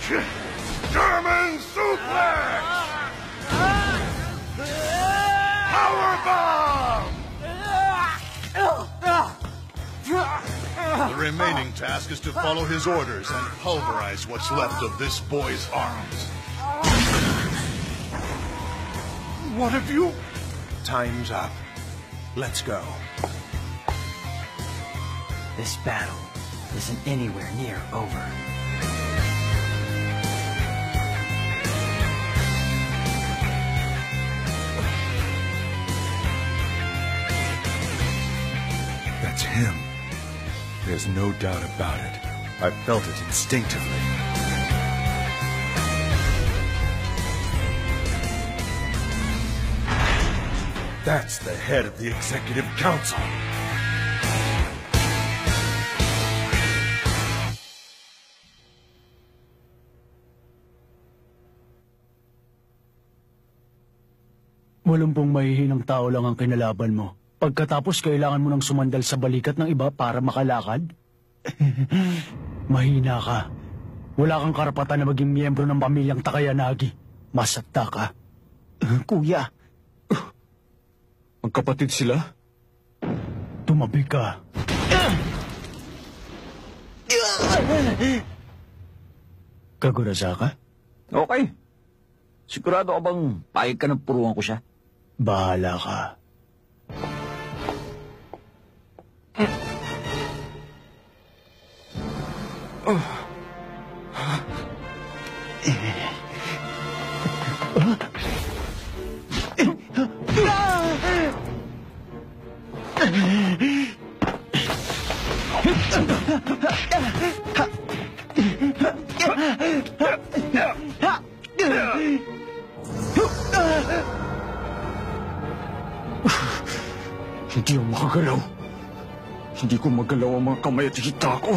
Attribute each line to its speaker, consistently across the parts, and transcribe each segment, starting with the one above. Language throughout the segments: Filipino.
Speaker 1: German suplex! Powerbomb! The remaining task is to follow his orders and pulverize what's left of this boy's arms. What have you...
Speaker 2: Time's up. Let's go.
Speaker 3: This battle isn't anywhere near over.
Speaker 2: That's him. There's no doubt about it. I felt it instinctively. That's the head of the Executive Council.
Speaker 4: Walumpong mahihinang tao lang ang kinalaban mo. Pagkatapos, kailangan mo nang sumandal sa balikat ng iba para makalakad? Mahina ka. Wala kang karapatan na maging miyembro ng pamilyang Takayanagi. Masakta ka. Kuya.
Speaker 2: Magkapatid sila?
Speaker 4: Tumabi ka. Kagurazaka?
Speaker 3: Okay. Sigurado ka bang payag ka ng puruan ko siya?
Speaker 4: Bahala ka.
Speaker 2: Hindi ako makagalaw. Hindi ko magalaw ang mga kamay at hita ko.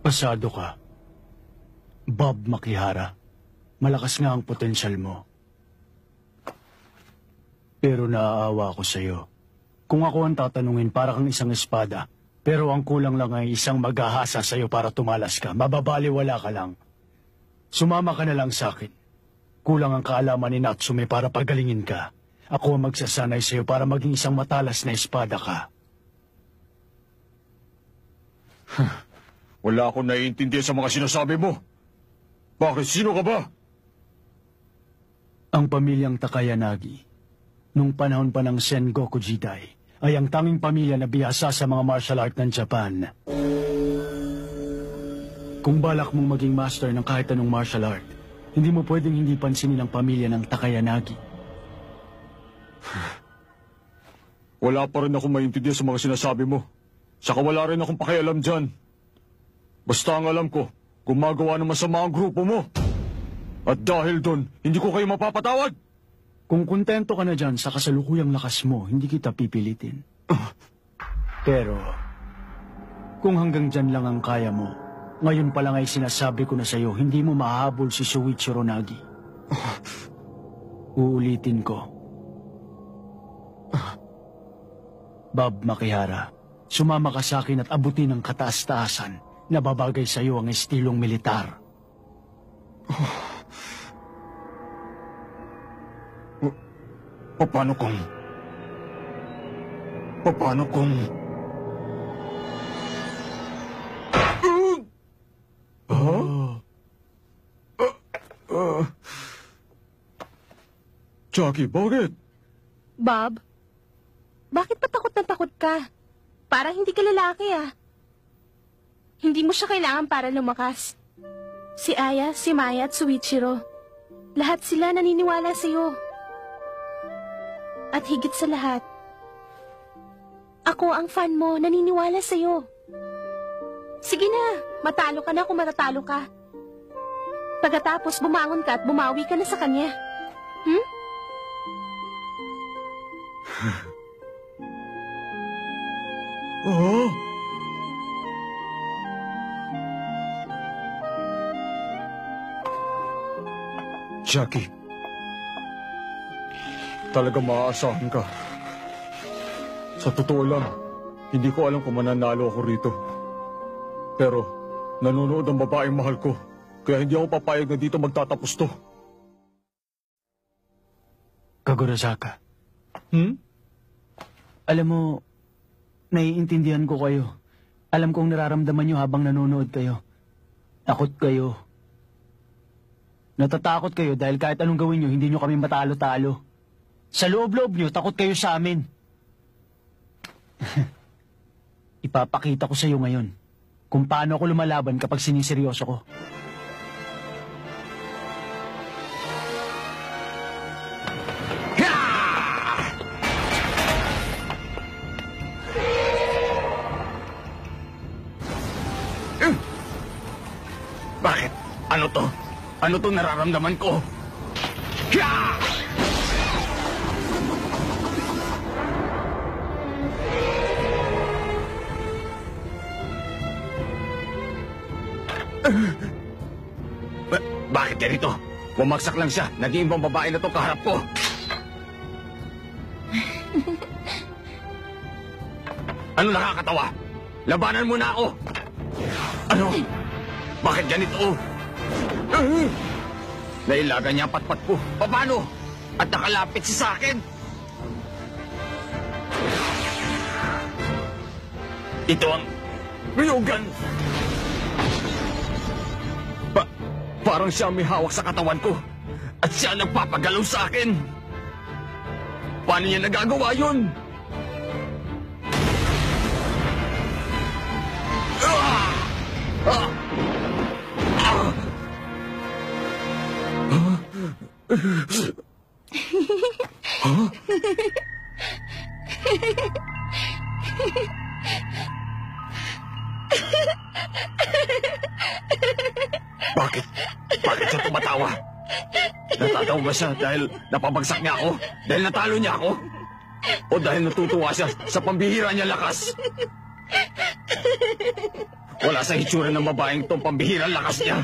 Speaker 2: Pasado ka. Bob Makihara. Malakas nga ang potensyal mo. Pero naaawa ako sa'yo. Kung ako ang tatanungin, para kang isang espada. Pero ang kulang lang ay isang maghahasa sa'yo para tumalas ka. Mababaliwala ka lang. Sumama ka na lang sa'kin. Kulang ang kaalaman ni Natsume para pagalingin ka. Ako ang magsasanay sa'yo para maging isang matalas na espada ka. Wala akong naiintindihan sa mga sinasabi mo. Bakit? Sino ka ba?
Speaker 4: Ang pamilyang Takayanagi, nung panahon pa ng Sengoku Jidai, ay ang tanging pamilya na bihasa sa mga martial art ng Japan. Kung balak mong maging master ng kahit anong martial art, hindi mo pwedeng hindi pansinin ang pamilya ng Takayanagi.
Speaker 2: Wala pa rin akong maintindihan sa mga sinasabi mo. Saka wala rin akong pakialam dyan. Basta ang alam ko, gumagawa ng masama ang grupo mo. At dahil doon, hindi ko kayo mapapatawad.
Speaker 4: Kung kontento ka na dyan sa kasalukuyang lakas mo, hindi kita pipilitin. Pero, kung hanggang dyan lang ang kaya mo, ngayon pa lang ay sinasabi ko na sa'yo, hindi mo mahahabol si Shuichiro Nagi. Uulitin ko. Bob Makihara, sumama ka sa akin at abutin ang kataas-taasan. Nababagay sa iyo ang estilong militar.
Speaker 3: Paano kung...
Speaker 5: Jackie, bakit?
Speaker 6: Bob, bakit pa takot na takot ka? Parang hindi ka lalaki ah. Hindi mo siya kailangan para lumakas. Si Aya, si Maya at Suichiro. Lahat sila naniniwala sa'yo. At higit sa lahat, ako ang fan mo, naniniwala sa'yo. Sige na, matalo ka na kung matatalo ka. Pagkatapos bumangon ka at bumawi ka na sa kanya.
Speaker 5: Oh? Jackie, talaga maaasahan ka. Sa totoo lang, hindi ko alam kung mananalo ako rito. Pero nanonood ang babaeng mahal ko, kaya hindi ako papayag na dito magtatapos to.
Speaker 2: Kagurasaka. Alam mo, naiintindihan ko kayo. Alam kong nararamdaman nyo habang nanonood kayo. Takot kayo. Natatakot kayo dahil kahit anong gawin nyo, hindi nyo kami matalo-talo. Sa loob-loob nyo, takot kayo sa amin. Ipapakita ko sa iyo ngayon kung paano ako lumalaban kapag siniseryoso ko.
Speaker 3: Bakit? Ano to? Ano to nararamdaman ko? Hiya! Bakit ganito? Bumagsak lang siya. Naging ibang babae na to kaharap ko. Ano nakakatawa? Labanan mo na ako! Ano? Bakit ganito? Nailagan niya ang patpat ko. Paano? At nakalapit siya sa akin. Ito ang Ryugan. Parang siya may hawak sa katawan ko. At siya nagpapagalaw sa akin. Paano niya nagagawa yun? Bakit? Bakit siya tumatawa? Natatawa ba siya dahil napabagsak niya ako? Dahil natalo niya ako? O dahil natutuwa siya sa pambihira niya lakas? Wala sa hitsura ng babaeng itong pambihira lakas niya.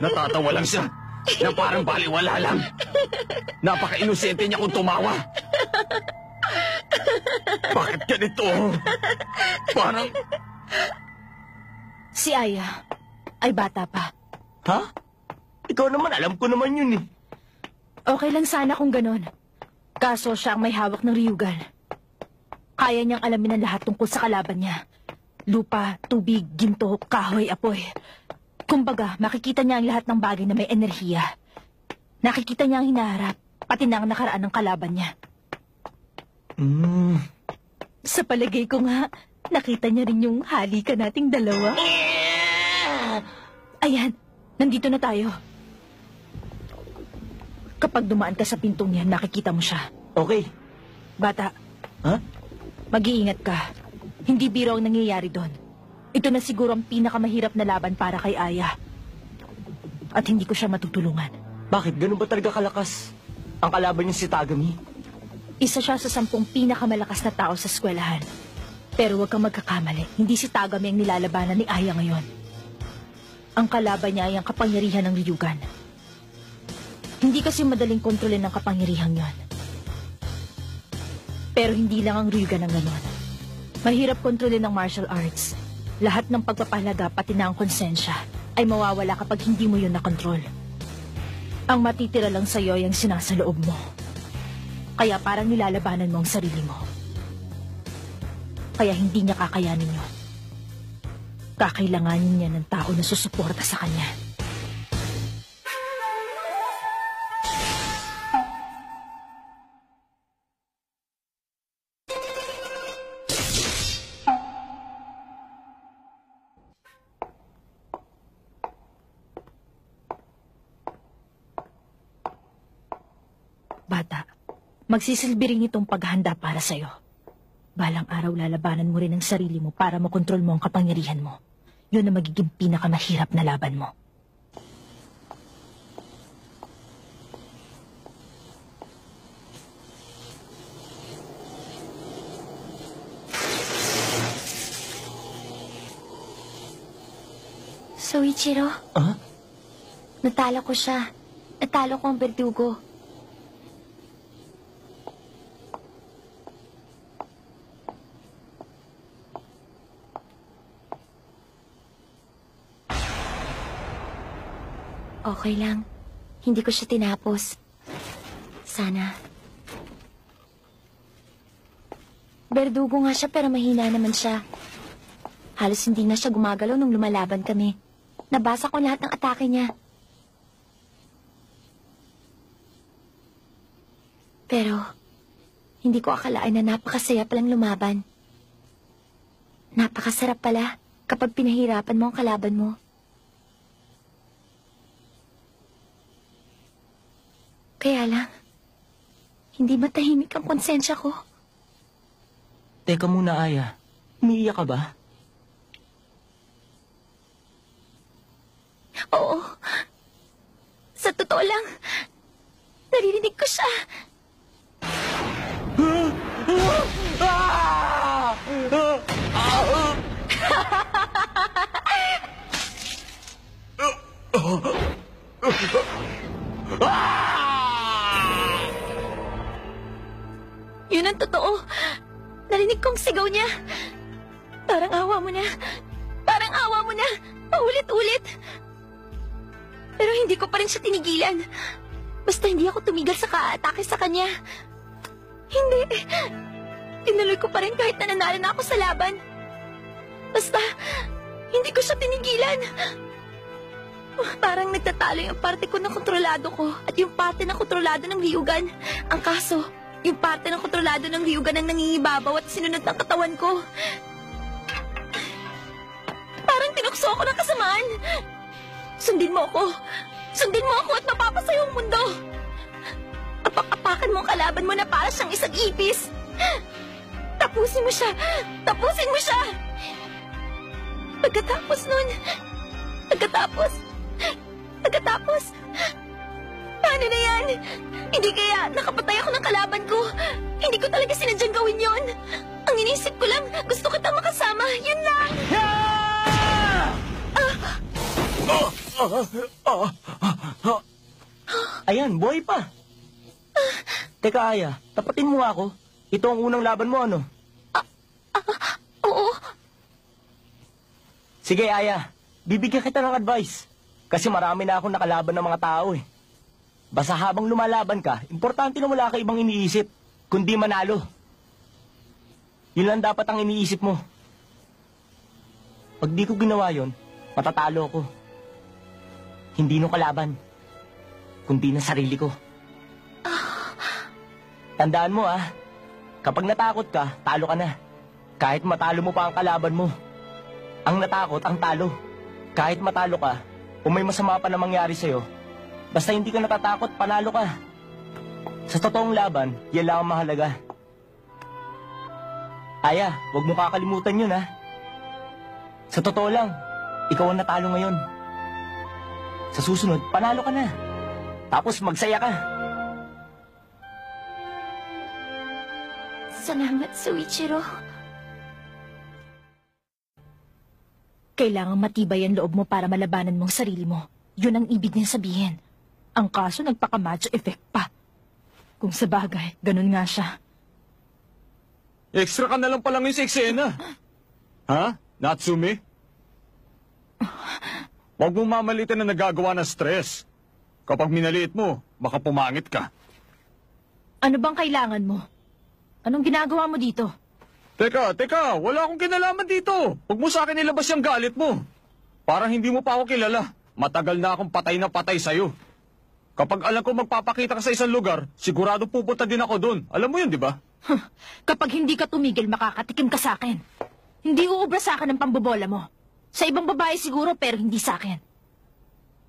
Speaker 3: Natatawa lang siya na parang baliwala lang. Napaka-inosente niya kung tumawa. Bakit ganito? Parang...
Speaker 6: Si Aya ay bata pa.
Speaker 3: Ha? Ikaw naman, alam ko naman yun eh.
Speaker 6: Okay lang sana kung ganon. Kaso siya ang may hawak ng Ryugan. Kaya niyang alamin ang lahat tungkol sa kalaban niya. Lupa, tubig, ginto, kahoy, apoy. Kumbaga, makikita niya ang lahat ng bagay na may enerhiya. Nakikita niya ang hinaharap, pati na ang nakaraan ng kalaban niya. Sa palagay ko nga, nakita niya rin yung halikan nating dalawa. Ayan, nandito na tayo. Kapag dumaan ka sa pintong yan, nakikita mo siya.
Speaker 3: Okay.
Speaker 6: Bata.
Speaker 3: Ha?
Speaker 6: Mag-iingat ka. Hindi biro ang nangyayari doon. Ito na siguro ang pinakamahirap na laban para kay Aya. At hindi ko siya matutulungan.
Speaker 3: Bakit? Ganun ba talaga kalakas ang kalaban niya si Tagami?
Speaker 6: Isa siya sa 10 pinakamalakas na tao sa eskwelahan. Pero huwag kang magkakamali. Hindi si Tagami ang nilalabanan ni Aya ngayon. Ang kalaban niya ay ang kapangyarihan ng Ryugan. Hindi kasi madaling kontrolin ng kapangyarihan yon. Pero hindi lang ang Ryugan ang ganon. Mahirap kontrolin ng martial arts. Lahat ng pagpapahalaga pati na ang konsensya ay mawawala kapag hindi mo yun nakontrol. Ang matitira lang sa'yo ay ang sinasaloob mo. Kaya parang nilalabanan mo ang sarili mo. Kaya hindi niya kakayanin yun. Kakailanganin niya ng tao na susuporta sa kanya. Bata, magsisilbi rin itong paghahanda para sa'yo. Balang araw lalabanan mo rin ang sarili mo para makontrol mo ang kapangyarihan mo. Yun ang magiging pinakamahirap na laban mo.
Speaker 7: Soichiro?
Speaker 3: Ah?
Speaker 7: Natalo ko siya. Natalo ko ang berdugo. Okay lang. Hindi ko siya tinapos. Sana. Berdugo nga siya pero mahina naman siya. Halos hindi na siya gumagalaw nung lumalaban kami. Nabasa ko lahat ng atake niya. Pero, hindi ko akalain na napakasaya palang lumaban. Napakasarap pala kapag pinahirapan mo ang kalaban mo. Kaya lang, hindi matahimik ang konsensya ko.
Speaker 3: Teka muna, Aya. Umiiyak ka ba?
Speaker 7: Oo. Sa totoo lang, naririnig ko siya. Yun ang totoo. Narinig kong sigaw niya. Parang awa mo na. Parang awa mo na. Paulit-ulit. Pero hindi ko pa rin siya tinigilan. Basta hindi ako tumigil sa ka-atake sa kanya. Hindi. Tinuloy ko pa rin kahit nananalo na ako sa laban. Basta, hindi ko siya tinigilan. Parang nagtatalo yung parte ko na kontrolado ko at yung parte na kontrolado ng Ryugan. Ang kaso, yung parte na kontrolado ng Ryugan ang nangingibabaw at sinunod ng katawan ko. Parang tinukso ako ng kasamaan. Sundin mo ako. Sundin mo ako at mapapasayo ang mundo. Apak-apakan mo ang kalaban mo na para siyang isang ipis. Tapusin mo siya. Tapusin mo siya. Pagkatapos nun, Pagkatapos, paano na yan? Hindi kaya nakapatay ako ng kalaban ko. Hindi ko talaga sinadyang gawin yon. Ang inisip ko lang, gusto kita makasama. Yun lang.
Speaker 3: Ayan, buhay pa. Teka, Aya, tapatin mo nga ako. Ito ang unang laban mo, ano?
Speaker 7: Oo.
Speaker 3: Sige, Aya, bibigyan kita ng advice. Kasi marami na akong nakalaban ng mga tao eh. Basta habang lumalaban ka, importante na wala ka ibang iniisip, kundi manalo. Yun lang dapat ang iniisip mo. Pag di ko ginawa yon, matatalo ako. Hindi nung kalaban, kundi ng sarili ko. Tandaan mo kapag natakot ka, talo ka na. Kahit matalo mo pa ang kalaban mo. Ang natakot, ang talo. Kahit matalo ka, o may masama pa na mangyari sa'yo, basta hindi ka natatakot, panalo ka. Sa totoong laban, yan lang ang mahalaga. Aya, huwag mo kakalimutan yun, Sa totoo lang, ikaw ang natalo ngayon. Sa susunod, panalo ka na. Tapos magsaya ka.
Speaker 7: Salamat, Soichiro.
Speaker 6: Kailangang matibay ang loob mo para malabanan mo ang sarili mo. Yun ang ibig niya sabihin. Ang kaso nagpaka-macho effect pa. Kung sa bagay, ganun nga siya.
Speaker 5: Extra ka na lang palang yung sa eksena. Ha? Natsume? Huwag mong mamalitan na nagagawa ng stress. Kapag minaliit mo, baka pumangit ka.
Speaker 6: Ano bang kailangan mo? Anong ginagawa mo dito?
Speaker 5: Teka, wala akong kinalaman dito. Huwag mo sa akin ilabas yung galit mo. Parang hindi mo pa ako kilala. Matagal na akong patay na patay sa'yo. Kapag alam ko magpapakita ka sa isang lugar, sigurado pupunta din ako doon. Alam mo yun, di ba?
Speaker 6: Kapag hindi ka tumigil, makakatikim ka sa akin. Hindi uubra sa akin ang pambobola mo. Sa ibang babae siguro, pero hindi sa akin.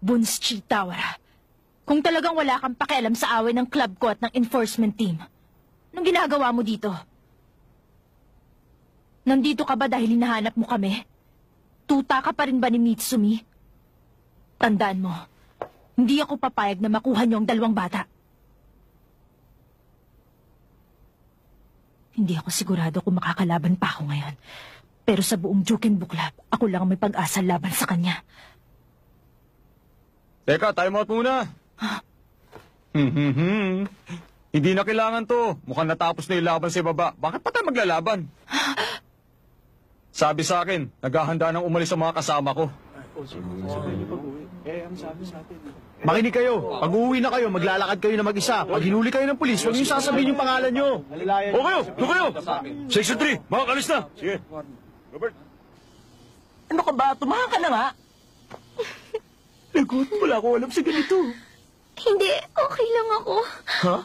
Speaker 6: Bunchi Tawara. Kung talagang wala kang pakialam sa away ng club ko at ng enforcement team, anong ginagawa mo dito? Nandito ka ba dahil hinahanap mo kami? Tuta ka pa rin ba ni Mitsumi? Tandaan mo, hindi ako papayag na makuha niyo ang 2 bata. Hindi ako sigurado kung makakalaban pa ako ngayon. Pero sa buong Juken Book Club, ako lang ang may pag-asa laban sa kanya.
Speaker 5: Teka, time out muna. Hindi na kailangan to. Mukhang natapos na yung laban sa baba. Bakit pa tayo maglalaban? Sabi sa akin, naghahanda nang umalis ang mga kasama ko.
Speaker 2: Makinig kayo. Pag uuwi na kayo, maglalakad kayo na mag-isa. Pag hinuli kayo ng pulis, huwag niyo sasabihin yung pangalan niyo.
Speaker 5: O kayo, doon kayo! Section 3, makakalis na! Sige.
Speaker 3: Ano ka ba? Tumahan ka na nga.
Speaker 2: Lagot, wala ko alam sa ganito.
Speaker 7: Hindi, okay lang ako.
Speaker 3: Ha?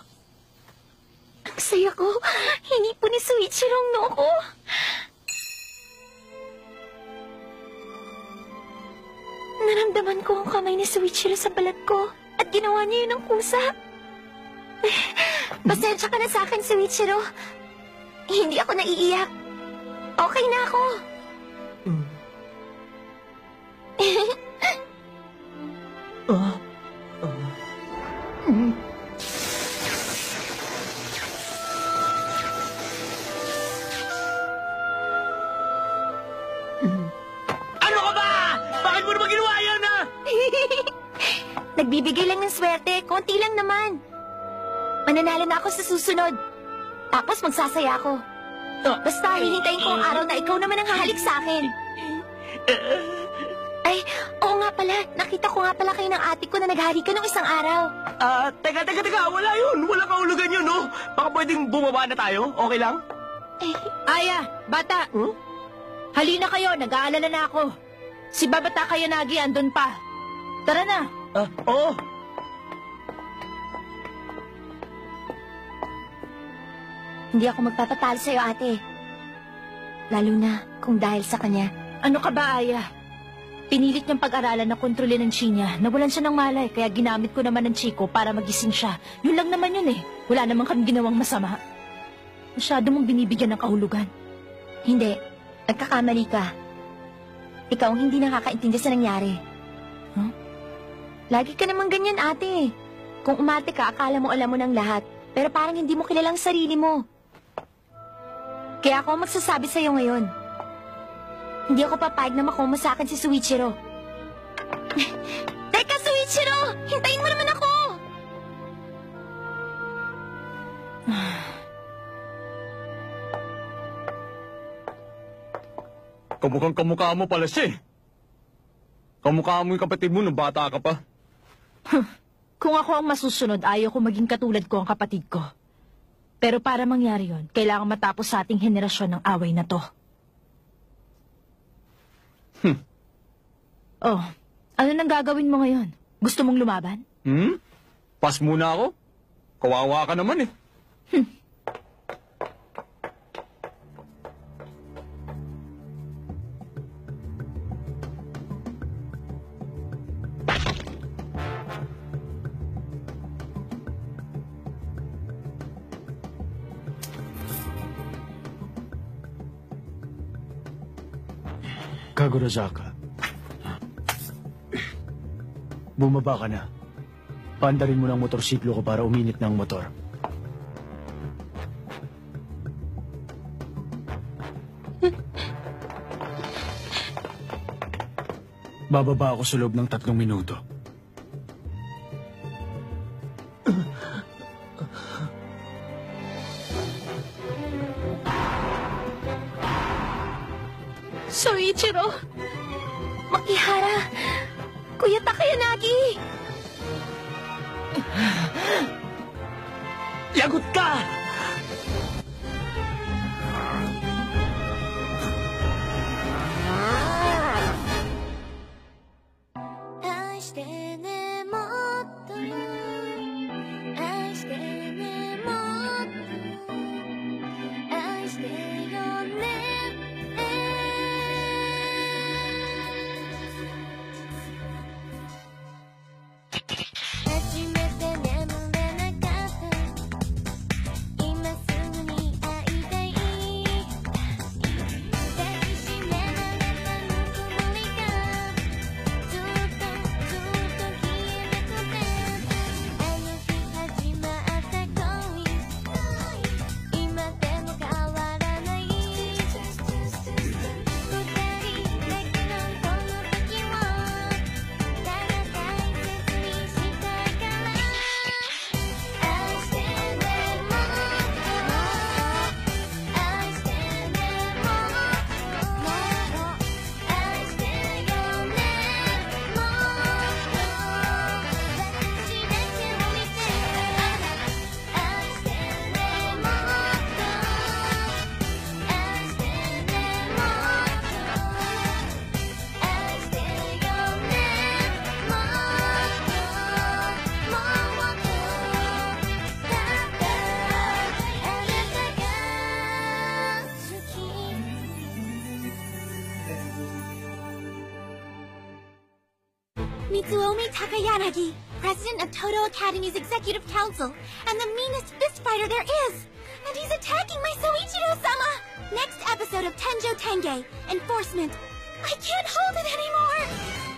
Speaker 7: Ang saya ko. Hindi po ni Suichiro ang noo ko. Naramdaman ko ang kamay ni Suichiro sa balat ko at ginawa niya yun ng kusa. Pasensya ka na sa akin, Suichiro. Hindi ako naiiyak. Okay na ako.
Speaker 3: Ano ka ba? Bakit mo naman ginawa yan, ha?
Speaker 7: Nagbibigay lang ng swerte. Konti lang naman. Mananalo na ako sa susunod. Tapos magsasaya ako. Basta hihintayin ko ang araw na ikaw naman ang hahalik sa akin. Ay, oo nga pala. Nakita ko nga pala kayo ng ate ko na naghari ka nung isang araw.
Speaker 3: Teka. Wala yun. Wala kahulugan yun, no? Baka pwedeng bumaba na tayo. Okay lang?
Speaker 6: Aya, bata. Halina kayo, nag-aalala na ako. Si Babata Kayanagi andun pa. Tara na.
Speaker 3: Oo.
Speaker 7: Hindi ako magpapatalo sa'yo, ate. Lalo na kung dahil sa kanya.
Speaker 6: Ano ka ba, Aya? Pinilit niyang pag-aralan na kontrolin ng chi niya. Nawalan siya ng malay, kaya ginamit ko naman ng Chico para magising siya. Yun lang naman yun eh. Wala naman kami ginawang masama. Masyado mong binibigyan ng kahulugan.
Speaker 7: Hindi. Nagkakamali ka. Ikaw ang hindi nakakaintindi sa nangyari.
Speaker 6: Huh?
Speaker 7: Lagi ka naman ganyan, ate. Kung umate ka, akala mo alam mo ng lahat. Pero parang hindi mo kilalang sarili mo. Kaya ako magsasabi sa'yo ngayon. Hindi ako papayag na makuha mo sa akin si Suichiro. Teka, Suichiro! Hintayin mo naman ako!
Speaker 5: Kamukhang kamukha mo pala siya eh. Kamukha mo yung kapatid mo nung bata ka pa.
Speaker 6: Kung ako ang masusunod, ayaw ko maging katulad ko ang kapatid ko. Pero para mangyari yon, kailangan matapos sa ating henerasyon ng away na to. Oh, ano nang gagawin mo ngayon? Gusto mong lumaban?
Speaker 5: Pas muna ako. Kawawa ka naman eh.
Speaker 2: Kagurazaka. Bumaba ka na. Paandarin mo ng motorsiklo ko para uminit ng motor. Bababa ako sa loob ng 3 minuto.
Speaker 7: Soichiro! Makihara! Kuya Takayanagi!
Speaker 3: Lagot ka!
Speaker 7: Mitsuomi Takayanagi, president of Todo Academy's executive council, and the meanest fistfighter there is! And he's attacking my Soichiro-sama! Next episode of Tenjo Tenge, Enforcement. I can't hold it anymore!